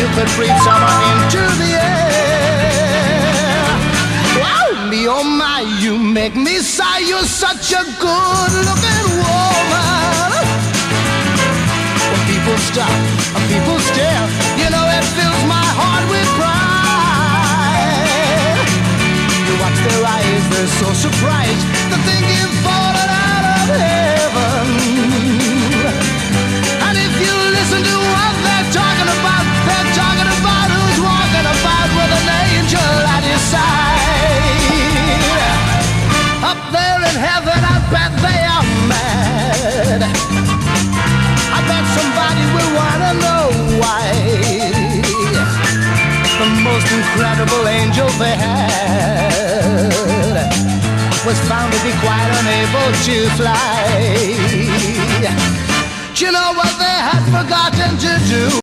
you could breathe summer into the air. Wow, me, oh my, you make me sigh. You're such a good-looking woman. When people stop and people stare, you know it fills my heart with pride. You watch their eyes, they're so surprised to think you've fallen out of heaven. And if you listen to what they're talking about who's walking about with an angel at his side. Up there in heaven, I bet they are mad. I bet somebody will wanna know why the most incredible angel they had was found to be quite unable to fly. Do you know what they had forgotten to do?